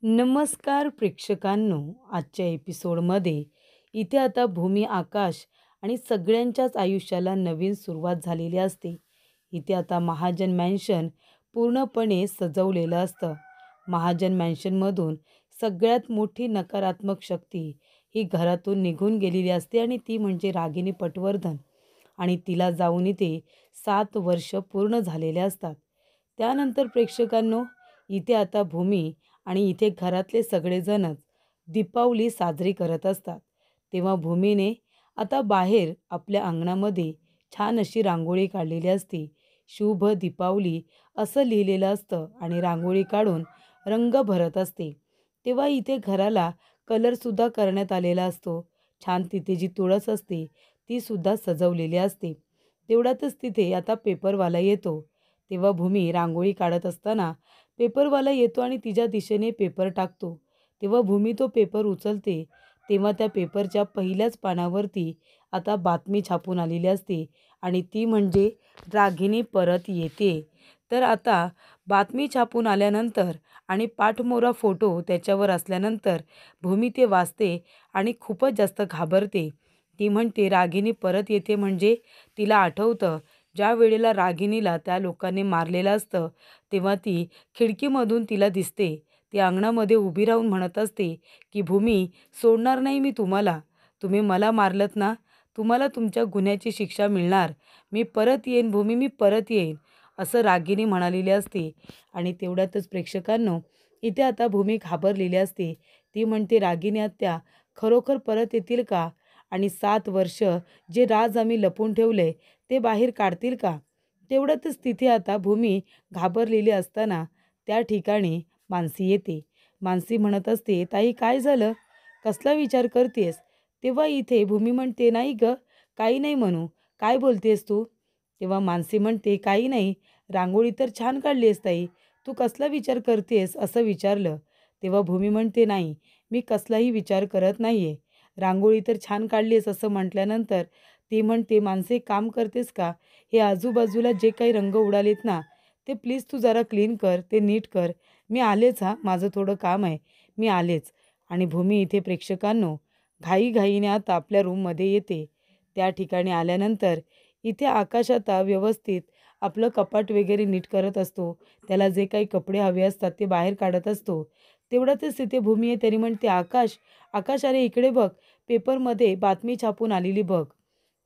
नमस्कार प्रेक्षकांनो, आजच्या एपिसोडमध्ये इथे आता भूमी, आकाश आणि सगळ्यांच्याच आयुष्याला नवीन सुरुवात झालेली असते. इथे आता महाजन मॅन्शन पूर्णपणे सजवलेलं असतं. महाजन मॅन्शनमधून सगळ्यात मोठी नकारात्मक शक्ती ही घरातून निघून गेलेली असते आणि ती म्हणजे रागिनी पटवर्धन. आणि तिला जाऊन इथे 7 वर्ष पूर्ण झालेले असतात. त्यानंतर प्रेक्षकांनो, इथे आता भूमी आणि इथे घरातले सगळेजणच दीपावली साजरी करत असतात. तेव्हा भूमीने आता बाहेर आपल्या अंगणामध्ये छान अशी रांगोळी काढलेली असते. शुभ दीपावली असं लिहिलेलं असतं आणि रांगोळी काढून रंग भरत असते. तेव्हा इथे घराला कलरसुद्धा करण्यात आलेला असतो. छान तिथे जी तुळस असते ती सुद्धा सजवलेली असते. तेवढ्यातच तिथे आता पेपरवाला येतो. तेव्हा भूमी रांगोळी काढत असताना पेपरवाला येतो आणि तिच्या दिशेने पेपर टाकतो. तेव्हा भूमी तो पेपर उचलते. तेव्हा त्या पेपरच्या पहिल्याच पानावरती आता बातमी छापून आलेली असते आणि ती म्हणजे रागिनी परत येते. तर आता बातमी छापून आल्यानंतर आणि पाठमोरा फोटो त्याच्यावर असल्यानंतर भूमी ते वाचते आणि खूपच जास्त घाबरते. ती म्हणते रागिनी परत येते म्हणजे तिला आठवतं ज्या वेळेला रागिनीला त्या लोकांनी मारलेलं असतं तेव्हा ती खिडकीमधून तिला दिसते. ती अंगणामध्ये उभी राहून म्हणत असते की भूमी, सोडणार नाही मी तुम्हाला. तुम्ही मला मारलत ना, तुम्हाला तुमच्या गुन्ह्याची शिक्षा मिळणार. मी परत येईन भूमी, मी परत येईन, असं रागिनी म्हणालेली असते. आणि तेवढ्यातच प्रेक्षकांनो, इथे आता भूमी घाबरलेली असते. ती म्हणते रागिनी आत्या खरोखर परत येतील का? आणि 7 वर्ष जे राज आम्ही लपून ठेवले ते बाहेर काढतील का? तेवढ्यातच तिथे आता भूमी घाबरलेली असताना त्या ठिकाणी मानसी येते. मानसी म्हणत असते, ताई काय झालं? कसला विचार करतेस? तेव्हा इथे भूमी म्हणते, नाही ग, काही नाही म्हणू. काय बोलतेस तू? तेव्हा मानसी म्हणते, काही नाही, रांगोळी तर छान काढली आहेस ताई. तू कसला विचार करतेस असं विचारलं. तेव्हा भूमी म्हणते, नाही, मी कसलाही विचार करत नाहीये. रांगोळी तर छान काढली आहेस असं म्हटल्यानंतर ती म्हणते, माणसे एक काम करतेस का? हे आजूबाजूला जे काही रंग उडालेत ना, ते प्लीज तू जरा क्लीन कर, ते नीट कर. मी आलेच हां, माझं थोडं काम आहे, मी आलेच. आणि भूमी इथे प्रेक्षकांनो घाईघाईने आता आपल्या रूममध्ये येते. त्या ठिकाणी आल्यानंतर इथे आकाश आता व्यवस्थित आपलं कपाट वगैरे नीट करत असतो. त्याला जे काही कपडे हवे असतात ते बाहेर काढत असतो. तेवढ्यातच तिथे भूमी आहे, तरी म्हणते, आकाश, आकाश अरे इकडे बघ, पेपरमध्ये बातमी छापून आलेली बघ.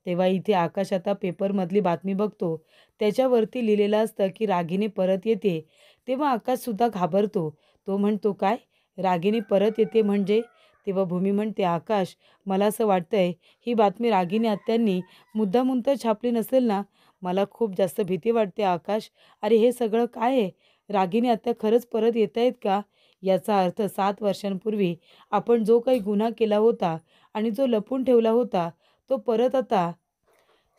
तेव्हा इथे आकाश आता पेपरमधली बातमी बघतो. त्याच्यावरती लिहिलेलं असतं की रागिनी परत येते. तेव्हा आकाशसुद्धा घाबरतो. तो म्हणतो, काय? रागिनी परत येते म्हणजे? तेव्हा भूमी म्हणते, आकाश, मला असं वाटतंय ही बातमी रागिनी आत्यांनी मुद्दामून तर छापली नसेल ना? मला खूप जास्त भीती वाटते आकाश. अरे हे सगळं काय आहे? रागिनी आत्या खरंच परत येत आहेत का? याचा अर्थ 7 वर्षांपूर्वी आपण जो काही गुन्हा केला होता आणि जो लपून ठेवला होता तो परत आता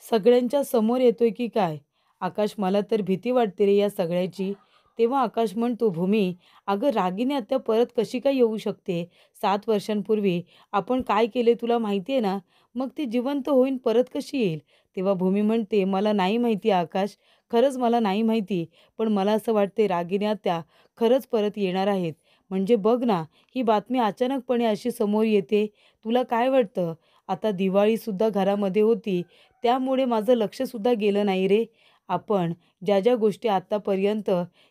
सगळ्यांच्या समोर येतोय की काय? आकाश, मला तर भीती वाटते रे या सगळ्याची. तेव्हा आकाश म्हणतो, भूमी, अगं रागिनी आत्या परत कशी काय येऊ शकते? 7 वर्षांपूर्वी आपण काय केले तुला माहिती आहे ना? मग ती जिवंत होईन परत कशी येईल? तेव्हा भूमी म्हणते, मला नाही माहिती आकाश, खरंच मला नाही माहिती. पण मला असं वाटते रागिनी आत्या खरंच परत येणार आहेत. म्हणजे बघ ना, ही बातमी अचानकपणे अशी समोर येते. तुला काय वाटतं? आता दिवाळीसुद्धा घरामध्ये होती, त्यामुळे माझं लक्षसुद्धा गेलं नाही रे. आपण ज्या ज्या गोष्टी आत्तापर्यंत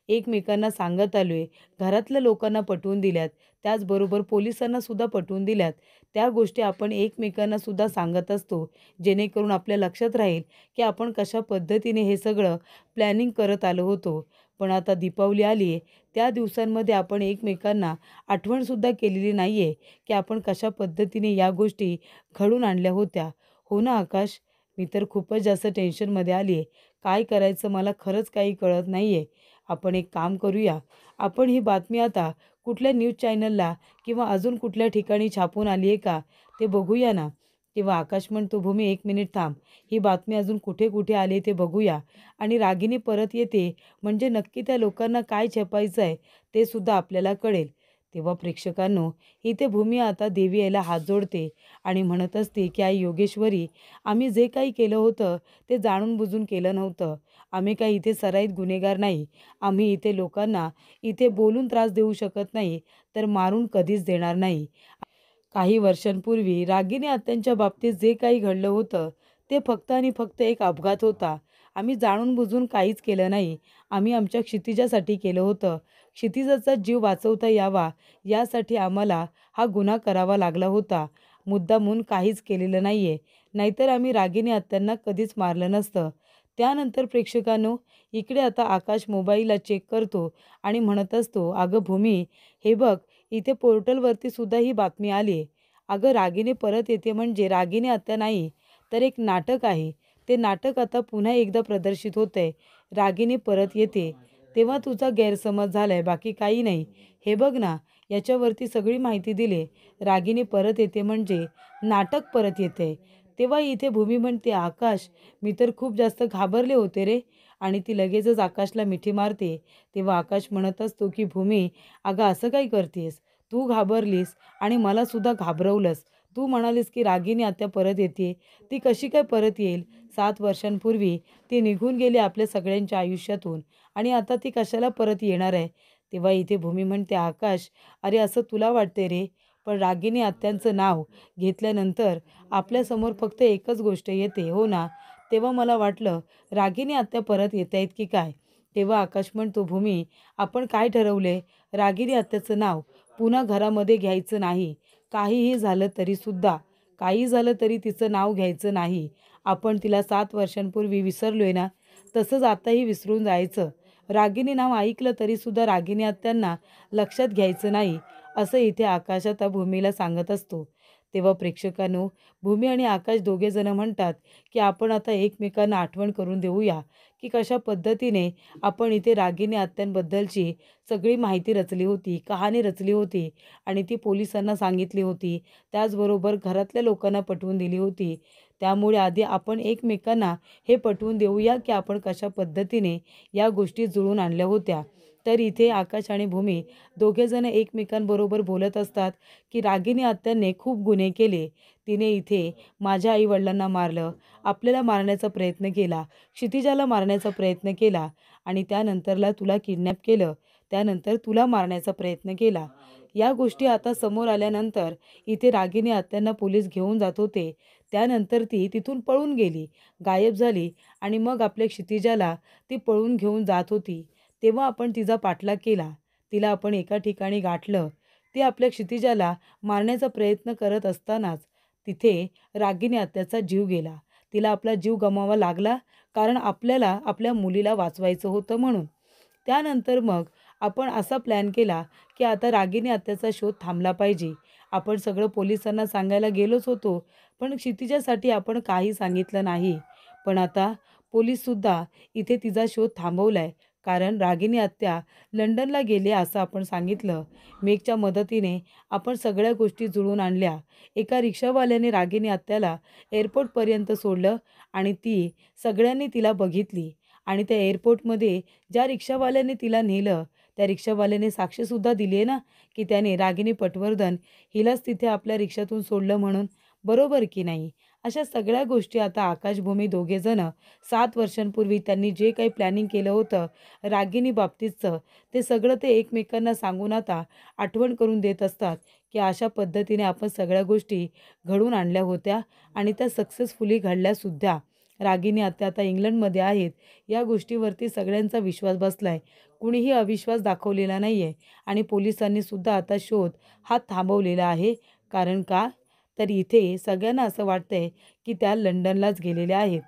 एकमेकांना सांगत आलो आहे, घरातल्या लोकांना पटवून दिल्यात, त्याचबरोबर पोलिसांनासुद्धा पटवून दिल्यात, त्या गोष्टी आपण एकमेकांनासुद्धा सांगत असतो, जेणेकरून आपल्या लक्षात राहील की आपण कशा पद्धतीने हे सगळं प्लॅनिंग करत आलो होतो. पण आता दीपावली आली आहे, त्या दिवसांमध्ये आपण एकमेकांना आठवणसुद्धा केलेली नाही आहे की आपण कशा पद्धतीने या गोष्टी घडून आणल्या होत्या. हो ना आकाश? मी तर खूपच जास्त टेन्शनमध्ये आली आहे. काय करायचं मला खरंच काही कळत नाही आहे. आपण एक काम करूया, आपण ही बातमी आता कुठल्या न्यूज चॅनलला किंवा अजून कुठल्या ठिकाणी छापून आली आहे का ते बघूया ना. तेव्हा आकाश म्हणतो, भूमी 1 मिनिट थांब, ही बातमी अजून कुठे कुठे आली ते बघूया. आणि रागिनी परत येते म्हणजे नक्की त्या लोकांना काय छपायचं आहे ते सुद्धा आपल्याला कळेल. तेव्हा प्रेक्षकांनो, इथे भूमी आता देवी यायला हात जोडते आणि म्हणत असते की आई योगेश्वरी, आम्ही जे काही केलं होतं ते जाणून बुजून केलं नव्हतं. आम्ही काही इथे सराईत गुन्हेगार नाही. आम्ही इथे लोकांना इथे बोलून त्रास देऊ शकत नाही, तर मारून कधीच देणार नाही. काही वर्षांपूर्वी रागिनी आत्यांच्या बाबतीत जे काही घडलं होतं ते फक्त आणि फक्त एक अपघात होता. आम्ही जाणून बुजून काहीच केलं नाही. आम्ही आमच्या क्षितिजासाठी केलं होतं. क्षितिजाचा जीव वाचवता यावा यासाठी आम्हाला हा गुन्हा करावा लागला होता. मुद्दामून काहीच केलेलं नाही आहे. नाहीतर आम्ही रागिनी आत्यांना कधीच मारलं नसतं. त्यानंतर प्रेक्षकांनो, इकडे आता आकाश मोबाईलला चेक करतो आणि म्हणत असतो, अगं भूमी, हे बघ, इथे पोर्टलवरती सुद्धा ही बातमी आली आहे. अगं रागिनी परत येते म्हणजे रागिनी आत्या नाही, तर एक नाटक आहे. ते नाटक आता पुन्हा एकदा प्रदर्शित होतंय. रागिनी परत येते. तेव्हा तुझा गैरसमज झालाय, बाकी काही नाही. हे बघ ना, याच्यावरती सगळी माहिती दिली. रागिनी परत येते म्हणजे नाटक परत येते. तेव्हा इथे भूमी म्हणते, आकाश, मी तर खूप जास्त घाबरले होते रे. आणि ती लगेचच आकाशला मिठी मारते. तेव्हा आकाश म्हणत असतो की भूमी, अगं असं काय करतेस? तू घाबरलीस आणि मला सुद्धा घाबरवलंस. तू म्हणालीस की रागिनी आत्या परत येते. ती कशी काय परत येईल? 7 वर्षांपूर्वी ती निघून गेली आपल्या सगळ्यांच्या आयुष्यातून आणि आता ती कशाला परत येणार आहे? तेव्हा इथे भूमी म्हणते, आकाश, अरे असं तुला वाटते रे, पण रागिनी आत्यांचं नाव घेतल्यानंतर आपल्यासमोर फक्त एकच गोष्ट येते, हो ना? तेव्हा मला वाटलं रागिनी आत्या परत येत आहेत की काय? तेव्हा आकाश म्हणतो, भूमी, आपण काय ठरवले? रागिनी आत्याचं नाव पुन्हा घरामध्ये घ्यायचं नाही. काहीही झालं तरीसुद्धा, काही झालं तरी तिचं नाव घ्यायचं नाही. आपण तिला 7 वर्षांपूर्वी विसरलोय ना, तसंच आताही विसरून जायचं. रागिनी नाव ऐकलं तरीसुद्धा रागिनी आत्यांना लक्षात घ्यायचं नाही, असं इथे आकाश आता भूमीला सांगत असतो. तेव्हा प्रेक्षकांनो, भूमी आणि आकाश दोघेजण म्हणतात की आपण आता एकमेकांना आठवण करून देऊया की कशा पद्धतीने आपण इथे रागिनी आत्यांबद्दलची सगळी माहिती रचली होती, कहाणी रचली होती आणि ती पोलिसांना सांगितली होती. त्याचबरोबर घरातल्या लोकांना पटवून दिली होती. त्यामुळे आधी आपण एकमेकांना हे पटवून देऊया की आपण कशा पद्धतीने या गोष्टी जुळवून आणल्या होत्या. तर इथे आकाश आणि भूमी दोघेजण एकमेकांबरोबर बोलत असतात की रागिनी आत्यांनी खूप गुन्हे केले. तिने इथे माझ्या आई-वडिलांना मारलं, आपल्याला मारण्याचा प्रयत्न केला, क्षितिजाला मारण्याचा प्रयत्न केला आणि त्यानंतरला तुला किडनॅप केलं. त्यानंतर तुला मारण्याचा प्रयत्न केला. या गोष्टी आता समोर आल्यानंतर इथे रागिनी आत्यांना पोलीस घेऊन जात होते. त्यानंतर ती तिथून पळून गेली, गायब झाली आणि मग आपल्या क्षितिजाला ती पळून घेऊन जात होती. तेव्हा आपण तिचा पाठलाग केला. तिला आपण एका ठिकाणी गाठलं. ती आपल्या क्षितिजाला मारण्याचा प्रयत्न करत असतानाच तिथे रागिनी आत्याचा जीव गेला. तिला आपला जीव गमवावा लागला, कारण आपल्याला आपल्या मुलीला वाचवायचं होतं म्हणून. त्यानंतर मग आपण असा प्लॅन केला की आता रागिनी आत्याचा शोध थांबला पाहिजे. आपण सगळं पोलिसांना सांगायला गेलोच होतो, पण क्षितिजासाठी आपण काही सांगितलं नाही. पण आता पोलीससुद्धा इथे तिचा शोध थांबवलाय, कारण रागिनी आत्या लंडनला गेले असं आपण सांगितलं. मेघच्या मदतीने आपण सगळ्या गोष्टी जुळवून आणल्या. एका रिक्षावाल्याने रागिनी आत्याला एअरपोर्टपर्यंत सोडलं आणि ती सगळ्यांनी तिला बघितली आणि त्या एअरपोर्टमध्ये ज्या रिक्षावाल्याने तिला नेलं, त्या रिक्षावाल्याने साक्षीसुद्धा दिली आहे ना, की त्याने रागिनी पटवर्धन हिलाच तिथे आपल्या रिक्षातून सोडलं म्हणून. बरोबर की नाही? अशा सगळ्या गोष्टी आता आकाशभूमी दोघेजण 7 वर्षांपूर्वी त्यांनी जे काही प्लॅनिंग केलं होतं रागिनी बाबतीतचं, ते सगळं ते एकमेकांना सांगून आता आठवण करून देत असतात की अशा पद्धतीने आपण सगळ्या गोष्टी घडवून आणल्या होत्या आणि त्या सक्सेसफुली घडल्यासुद्धा. रागिनी आत्या आता इंग्लंडमध्ये आहेत. या गोष्टीवरती सगळ्यांचा विश्वास बसला आहे. कुणीही अविश्वास दाखवलेला नाही आहे आणि पोलिसांनी सुद्धा आता शोध हा थांबवलेला आहे. कारण का? तर इथे सगळ्यांना असं वाटतंय की त्या लंडनलाच गेलेल्या आहेत.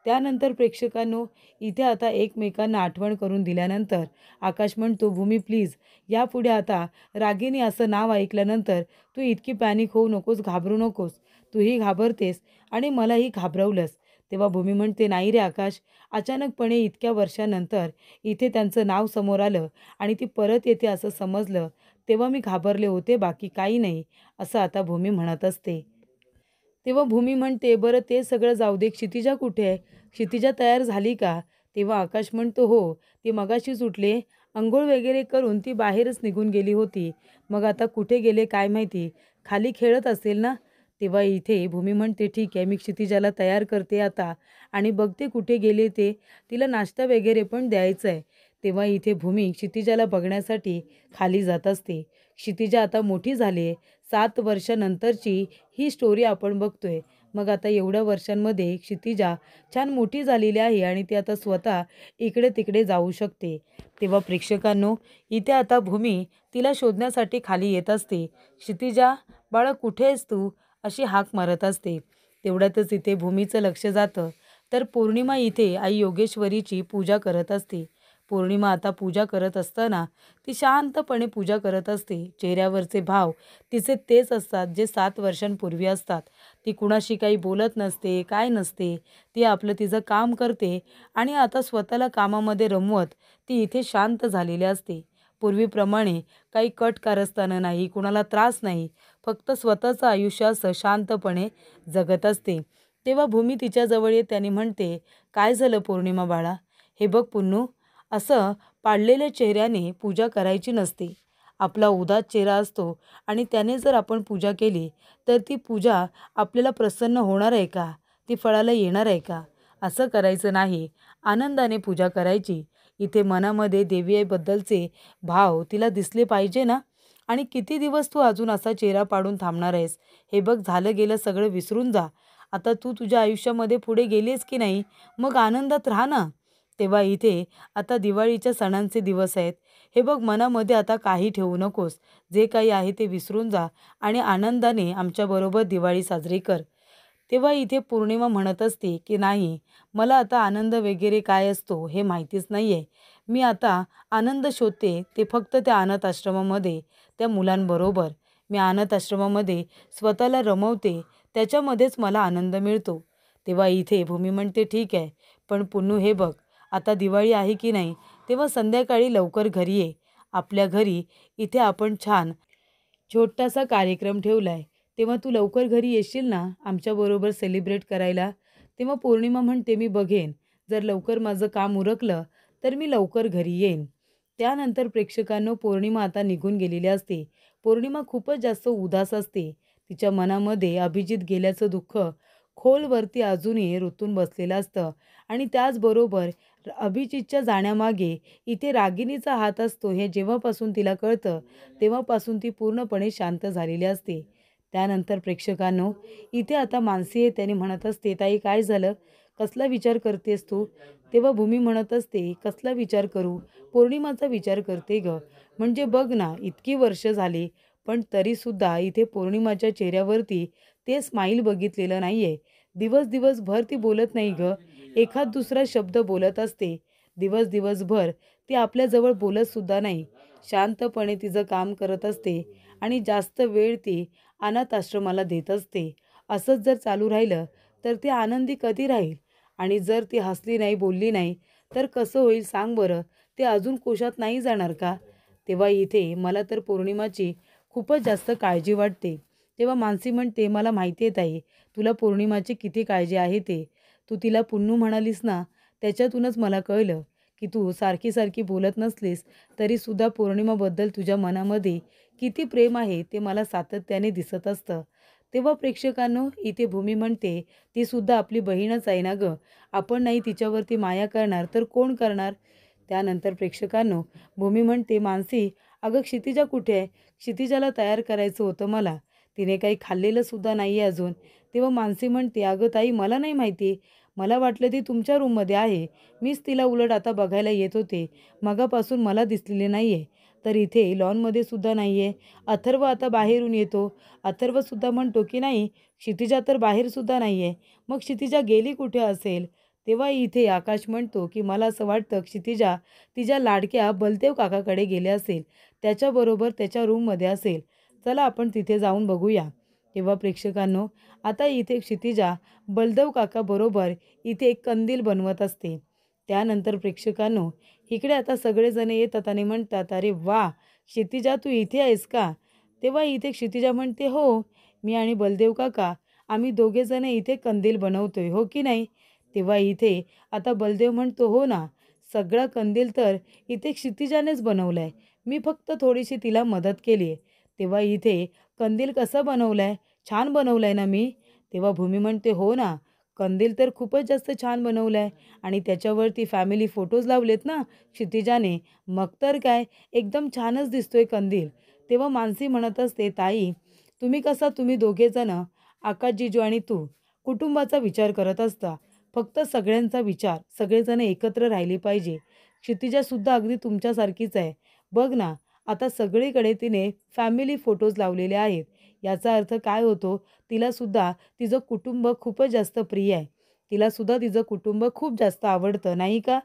त्यानंतर प्रेक्षकांनो, इथे आता एकमेकांना आठवण करून दिल्यानंतर आकाश म्हणतो, भूमी प्लीज, यापुढे आता रागिनी असं नाव ऐकल्यानंतर तू इतकी पॅनिक होऊ नकोस, घाबरू नकोस. तूही घाबरतेस आणि मलाही घाबरवलंस. तेव्हा भूमी म्हणते, नाही रे आकाश, अचानकपणे इतक्या वर्षानंतर इथे त्यांचं नाव समोर आलं आणि ती परत येते असं समजलं, तेव्हा मी घाबरले होते, बाकी काही नाही, असं आता भूमी म्हणत असते. तेव्हा भूमी म्हणते, बरं ते सगळं जाऊ दे, क्षितिजा कुठे आहे? क्षितिजा तयार झाली का? तेव्हा आकाश म्हणतो, हो, ती मगाशीच उठली अंघोळ वगैरे करून ती बाहेरच निघून गेली होती. मग आता कुठे गेले काय माहिती, खाली खेळत असेल ना. तेव्हा इथे भूमी म्हणते ठीक आहे, मी क्षितिजाला तयार करते आता आणि बघते कुठे गेले ते, तिला नाश्ता वगैरे पण द्यायचा आहे. तेव्हा इथे भूमी क्षितिजाला बघण्यासाठी खाली जात असते. क्षितिजा आता मोठी झाली आहे. 7 वर्षानंतरची ही स्टोरी आपण बघतोय. मग आता एवढ्या वर्षांमध्ये क्षितिजा छान मोठी झालेली आहे आणि ती आता स्वतः इकडे तिकडे जाऊ शकते. तेव्हा प्रेक्षकांनो, इथे आता भूमी तिला शोधण्यासाठी खाली येत असते. क्षितिजा, बाळा कुठे आहेस तू, अशी हाक मारत असते. तेवढ्यातच इथे भूमीचं लक्ष जातं तर पौर्णिमा इथे आई योगेश्वरीची पूजा करत असते. पौर्णिमा आता पूजा करत असताना ती शांतपणे पूजा करत असते. चेहऱ्यावरचे भाव तिचे तेच असतात जे 7 वर्षांपूर्वी असतात. ती कुणाशी काही बोलत नसते, काय नसते. ती आपलं तिचं काम करते आणि आता स्वतःला कामामध्ये रमवत ती इथे शांत झालेली असते. पूर्वीप्रमाणे काही कट कारस्थानं नाही, कुणाला त्रास नाही, फक्त स्वतःचं आयुष्य असं शांतपणे जगत असते. तेव्हा भूमी तिच्याजवळ येते आणि म्हणते, काय झालं पौर्णिमा बाळा? हे बघ पुन्नू, असं पाडलेल्या चेहऱ्याने पूजा करायची नसते. आपला उदास चेहरा असतो आणि त्याने जर आपण पूजा केली तर ती पूजा आपल्याला प्रसन्न होणार आहे का? ती फळाला येणार आहे का? असं करायचं नाही. आनंदाने पूजा करायची. इथे मनामध्ये देवीबद्दलचे भाव तिला दिसले पाहिजे ना. आणि किती दिवस तू अजून असा चेहरा पाडून थांबणार आहेस? हे बघ, झालं गेलं सगळं विसरून जा. आता तू तुझ्या आयुष्यामध्ये पुढे गेलीस की नाही, मग आनंदात राहा ना. तेव्हा इथे आता दिवाळीच्या सणांचे दिवस आहेत. हे बघ, मनामध्ये आता काही ठेवू नकोस. जे काही आहे ते विसरून जा आणि आनंदाने आमच्याबरोबर दिवाळी साजरी कर. तेव्हा इथे पौर्णिमा म्हणत असते की नाही, मला आता आनंद वगैरे काय असतो हे माहितीच नाही आहे. मी आता आनंद शोधते ते फक्त त्या अनाथ आश्रमामध्ये, त्या मुलांबरोबर. मी अनाथ आश्रमामध्ये स्वतःला रमवते, त्याच्यामध्येच मला आनंद मिळतो. तेव्हा इथे भूमी म्हणते ठीक आहे, पण पुन्नू हे बघ, आता दिवाळी आहे की नाही, तेव्हा संध्याकाळी लवकर घरी ये. आपल्या घरी इथे आपण छान छोटासा कार्यक्रम ठेवला आहे. तेव्हा तू लवकर घरी येशील ना आमच्याबरोबर सेलिब्रेट करायला? तेव्हा पौर्णिमा म्हणते मी बघेन. जर लवकर माझं काम उरकलं तर मी लवकर घरी येईन. त्यानंतर प्रेक्षकांनो, पौर्णिमा आता निघून गेलेली असते. पौर्णिमा खूपच जास्त उदास असते. तिच्या मनामध्ये अभिजित गेल्याचं दुःख खोलवरती अजूनही रुतून बसलेलं असतं आणि त्याचबरोबर अभिजितच्या जाण्यामागे इथे रागिणीचा हात असतो हे जेव्हापासून तिला कळतं तेव्हापासून ती पूर्णपणे शांत झालेली असते. त्यानंतर प्रेक्षकांनो, इथे आता मानसी आहे, त्याने म्हणत असते ताई काय झालं, कसला विचार करतेस तू? तेव्हा भूमी म्हणत असते कसला विचार करू, पौर्णिमाचा विचार करते ग. म्हणजे बघ ना, इतकी वर्ष झाली पण तरीसुद्धा इथे पौर्णिमाच्या चेहऱ्यावरती ते स्माईल बघितलेलं नाही आहे. दिवसभर ती बोलत नाही ग, एखाद दुसरा शब्द बोलत असते. दिवसभर ती आपल्याजवळ बोलतसुद्धा नाही. शांतपणे तिचं काम करत असते आणि जास्त वेळ ती अनाथ आश्रमाला देत असते. असंच जर चालू राहिलं तर ती आनंदी कधी राहील? आणि जर ती हसली नाही, बोलली नाही तर कसं होईल सांग बरं? ते अजून कोशात नाही जाणार का? तेव्हा इथे मला तर पौर्णिमाची खूपच जास्त काळजी वाटते. तेव्हा मानसी म्हणते मला माहिती आहे ताई, तुला पौर्णिमाची किती काळजी आहे ते. तू तिला पुन्नू म्हणालीस ना, त्याच्यातूनच मला कळलं की तू सारखी सारखी बोलत नसलीस तरीसुद्धा पौर्णिमाबद्दल तुझ्या मनामध्ये किती प्रेम आहे ते मला सातत्याने दिसत असतं. तेव्हा प्रेक्षकांनो, इथे भूमी म्हणते ती सुद्धा आपली बहीणच आहे ना गं. आपण नाही तिच्यावरती माया करणार तर कोण करणार? त्यानंतर प्रेक्षकांनो, भूमी म्हणते मानसी, अगं क्षितिजा कुठे आहे? क्षितिजाला तयार करायचं होतं मला. तिने काही खाल्लेलं सुद्धा नाही आहे अजून. तेव्हा मानसी म्हणते अगं ताई, मला नाही माहिती. मला वाटलं ती तुमच्या रूममध्ये आहे. मीच तिला उलट आता बघायला येत होते. मगापासून मला दिसलेले नाही आहे. तर इथे लॉनमध्ये सुद्धा नाही आहे. अथर्व आता बाहेरून येतो. अथर्वसुद्धा म्हणतो की नाही, क्षितिजा तर बाहेरसुद्धा नाही आहे. मग क्षितिजा गेली कुठे असेल? तेव्हा इथे आकाश म्हणतो की मला असं वाटतं क्षितिजा तिच्या लाडक्या बलदेव काकाकडे गेले असेल. त्याच्याबरोबर त्याच्या रूममध्ये असेल. चला आपण तिथे जाऊन बघूया. तेव्हा प्रेक्षकांनो, आता इथे क्षितिजा बलदेव काकाबरोबर इथे एक कंदील बनवत असते. त्यानंतर प्रेक्षकांनो, इकडे आता सगळेजण येतात आणि म्हणतात अरे वा, क्षितिजा तू इथे आहेस का? तेव्हा इथे क्षितिजा म्हणते हो, मी आणि बलदेव काका आम्ही दोघेजण इथे कंदील बनवतोय, हो की नाही? तेव्हा इथे आता बलदेव म्हणतो हो ना, सगळा कंदील तर इथे क्षितिजानेच बनवला आहे. मी फक्त थोडीशी तिला मदत केली आहे. तेव्हा इथे कंदील कसा बनवला आहे? छान बनवला आहे ना मी? तेव्हा भूमी म्हणते, हो ना, कंदील तर खूपच जास्त छान बनवला आहे आणि त्याच्यावरती फॅमिली फोटोज लावलेत ना क्षितिजाने. मग तर काय, एकदम छानच दिसतोय कंदील. तेव्हा मानसी म्हणत असते, ताई तुम्ही दोघेजणं, आकाश जिजू आणि तू, कुटुंबाचा विचार करत असता. फक्त सगळ्यांचा विचार, सगळेजण एकत्र राहिले पाहिजे. क्षितिजासुद्धा अगदी तुमच्यासारखीच आहे. बघ ना, आता सगळीकडे तिने फॅमिली फोटोज लावलेले आहेत. याचा अर्थ काय होतो, तिलासुद्धा तिचं कुटुंब खूपच जास्त प्रिय आहे. तिलासुद्धा तिचं कुटुंब खूप जास्त आवडतं, नाही का?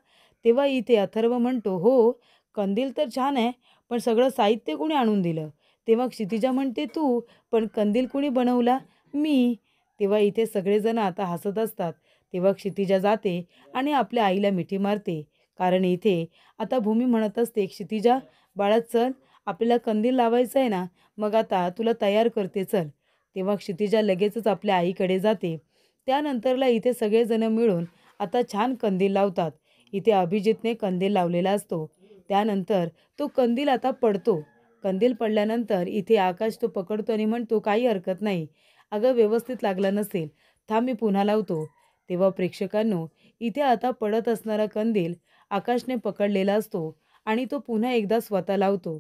तेव्हा इथे अथर्व म्हणतो, हो, कंदील तर छान आहे, पण सगळं साहित्य कुणी आणून दिलं? तेव्हा क्षितिजा म्हणते, तू. पण कंदील कुणी बनवला? मी. तेव्हा इथे सगळेजण आता हसत असतात. तेव्हा क्षितिजा जाते आणि आपल्या आईला मिठी मारते. कारण इथे आता भूमी म्हणत असते, क्षितिजा बाळा चल, आपल्याला कंदील लावायचं आहे ना, मग आता तुला तयार करते चल. तेव्हा क्षितिजा लगेचच आपल्या आईकडे जाते. त्यानंतरला इथे सगळेजण मिळून आता छान कंदील लावतात. इथे अभिजितने कंदील लावलेला असतो. त्यानंतर तो कंदील आता पडतो. कंदील पडल्यानंतर इथे आकाश तो पकडतो आणि म्हणतो, काही हरकत नाही. अगं व्यवस्थित लागला नसेल, थांब मी पुन्हा लावतो. तेव्हा प्रेक्षकांनो, इथे आता पडत असणारा कंदील आकाशने पकडलेला असतो आणि तो पुन्हा एकदा स्वतः लावतो.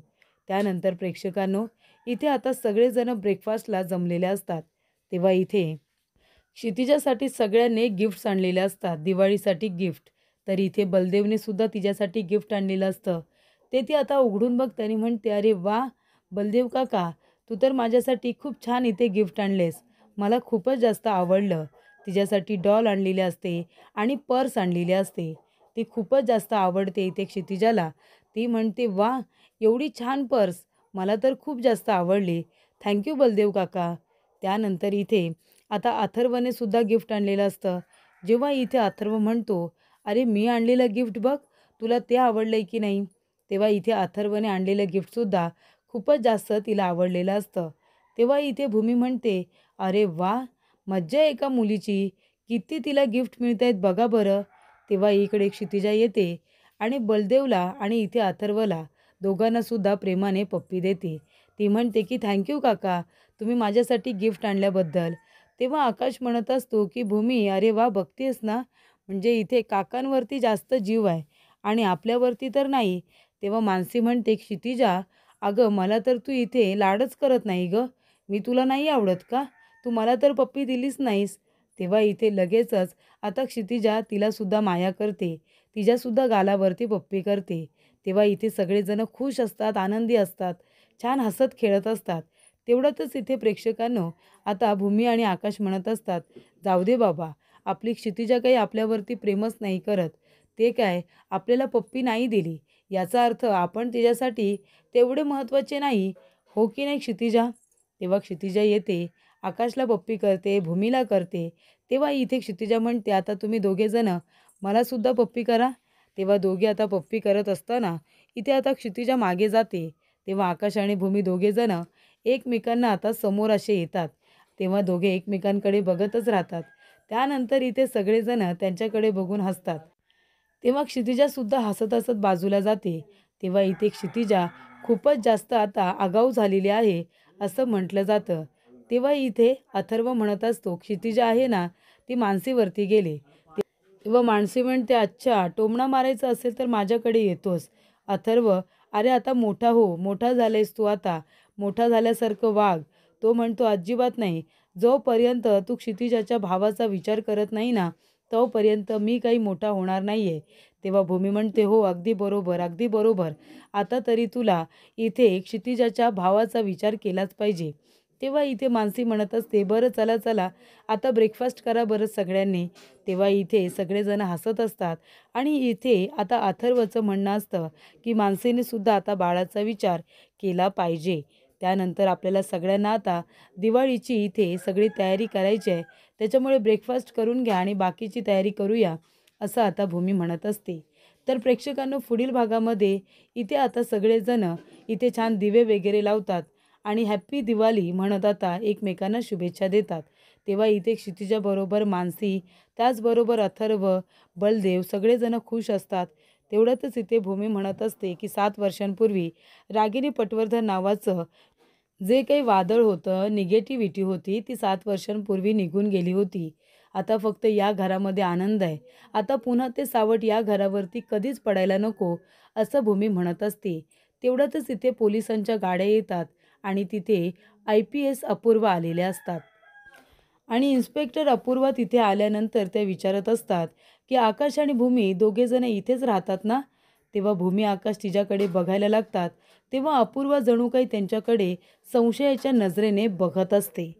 त्यानंतर प्रेक्षकांनो, इथे आता सगळेजण ब्रेकफास्टला जमलेले असतात. तेव्हा इथे क्षितिजासाठी सगळ्यांनी गिफ्ट्स आणलेले असतात, दिवाळीसाठी गिफ्ट. तर इथे बलदेवने सुद्धा तिच्यासाठी गिफ्ट आणलेलं असतं. ते ती आता उघडून बघते आणि म्हणते, अरे वा, बलदेव काका, तू तर माझ्यासाठी खूप छान इथे गिफ्ट आणलेस. मला खूपच जास्त आवडलं. तिच्यासाठी डॉल आणलेली असते आणि पर्स आणलेली असते. ती खूपच जास्त आवडते इथे क्षितिजाला. ती म्हणते, वा, एवढी छान पर्स, मला तर खूप जास्त आवडली. थँक्यू बलदेव काका. त्यानंतर इथे आता अथर्वने सुद्धा गिफ्ट आणलेलं असतं. जेव्हा इथे अथर्व म्हणतो, अरे मी आणलेलं गिफ्ट बघ, तुला ते आवडलंय की नाही? तेव्हा इथे अथर्वने आणलेलं गिफ्टसुद्धा खूपच जास्त तिला आवडलेलं असतं. तेव्हा इथे भूमी म्हणते, अरे वा, मज्जा आहे एका मुलीची, किती तिला गिफ्ट मिळत आहेत बघा बरं. तेव्हा इकडे क्षितिजा येते आणि बलदेवला आणि इथे अथर्वला दोघांनासुद्धा प्रेमाने पप्पी देते. ती म्हणते की थँक्यू काका, तुम्ही माझ्यासाठी गिफ्ट आणल्याबद्दल. तेव्हा आकाश म्हणत असतो की भूमी, अरे वा, बघतेस ना, म्हणजे इथे काकांवरती जास्त जीव आहे आणि आपल्यावरती तर नाही. तेव्हा मानसी म्हणते, क्षितिजा, अगं मला तर तू इथे लाडच करत नाही गं. मी तुला नाही आवडत का? तू मला तर पप्पी दिलीच नाहीस. तेव्हा इथे लगेचच आता क्षितिजा तिलासुद्धा माया करते. तिच्यासुद्धा गालावरती पप्पी करते. तेव्हा इथे सगळेजण खुश असतात, आनंदी असतात, छान हसत खेळत असतात. तेवढ्यातच इथे प्रेक्षकांनो, आता भूमी आणि आकाश म्हणत असतात, जाऊ दे बाबा, आपली क्षितिजा काही आपल्यावरती प्रेमच नाही करत. ते काय, आपल्याला पप्पी नाही दिली, याचा अर्थ आपण तिच्यासाठी तेवढे महत्त्वाचे नाही, हो की नाही क्षितिजा? तेव्हा क्षितिजा येते, आकाशला पप्पी करते, भूमीला करते. तेव्हा इथे क्षितिजा म्हणते, आता तुम्ही दोघेजणं मलासुद्धा पप्पी करा. तेव्हा दोघे आता पप्पी करत असताना इथे आता क्षितिजा मागे जाते. तेव्हा आकाश आणि भूमी दोघेजणं एकमेकांना आता समोर असे येतात. तेव्हा दोघे एकमेकांकडे बघतच राहतात. त्यानंतर इथे सगळेजण त्यांच्याकडे बघून हसतात. तेव्हा क्षितिजासुद्धा हसत हसत बाजूला जाते. तेव्हा इथे क्षितिजा खूपच जास्त आता आगाऊ झालेली आहे असं म्हटलं जातं. तेव्हा इथे अथर्व म्हणत असतो, क्षितिजा आहे ना, ती मानसीवरती गेली. तेव्हा मानसी म्हणते, अच्छा, टोमणा मारायचा असेल तर माझ्याकडे येतोस. अथर्व, अरे आता मोठा हो, मोठा झालेस तू आता, मोठा झाल्यासारखं वाग. तो म्हणतो, अजिबात नाही. जोपर्यंत तू क्षितिजाच्या भावाचा विचार करत नाही ना, तोपर्यंत मी काही मोठा होणार नाही आहे. तेव्हा भूमी म्हणते, हो, अगदी बरोबर, अगदी बरोबर. आता तरी तुला इथे क्षितिजाच्या भावाचा विचार केलाच पाहिजे. तेव्हा इथे मानसी म्हणत असते, बरं चला चला, आता ब्रेकफास्ट करा बरं सगळ्यांनी. तेव्हा इथे सगळेजण हसत असतात आणि इथे आता अथर्वचं म्हणणं असतं की मानसीने सुद्धा आता बाळाचा विचार केला पाहिजे. त्यानंतर आपल्याला सगळ्यांना आता दिवाळीची इथे सगळी तयारी करायची आहे. त्याच्यामुळे ब्रेकफास्ट करून घ्या आणि बाकीची तयारी करूया, असं आता भूमी म्हणत असते. तर प्रेक्षकांनो, पुढील भागामध्ये इथे आता सगळेजण इथे छान दिवे वगैरे लावतात आणि हॅप्पी दिवाळी म्हणत आता एकमेकांना शुभेच्छा देतात. तेव्हा इथे क्षितिजाबरोबर मानसी, त्याचबरोबर अथर्व, बलदेव सगळेजण खुश असतात. तेवढ्यातच इथे भूमी म्हणत असते की 7 वर्षांपूर्वी रागिनी पटवर्धन नावाचं जे काही वादळ होतं, निगेटिव्हिटी होती, ती 7 वर्षांपूर्वी निघून गेली होती. आता फक्त या घरामध्ये आनंद आहे. आता पुन्हा ते सावट या घरावरती कधीच पडायला नको, असं भूमी म्हणत असते. तेवढ्यातच इथे पोलिसांच्या गाड्या येतात आणि तिथे IPS अपूर्वा आलेल्या असतात. आणि इन्स्पेक्टर अपूर्वा तिथे आल्यानंतर त्या विचारत असतात की आकाश आणि भूमी दोघेजण इथेच राहतात ना? तेव्हा भूमी आकाश तिच्याकडे बघायला लागतात. तेव्हा अपूर्वा जणू काही त्यांच्याकडे संशयाच्या नजरेने बघत असते.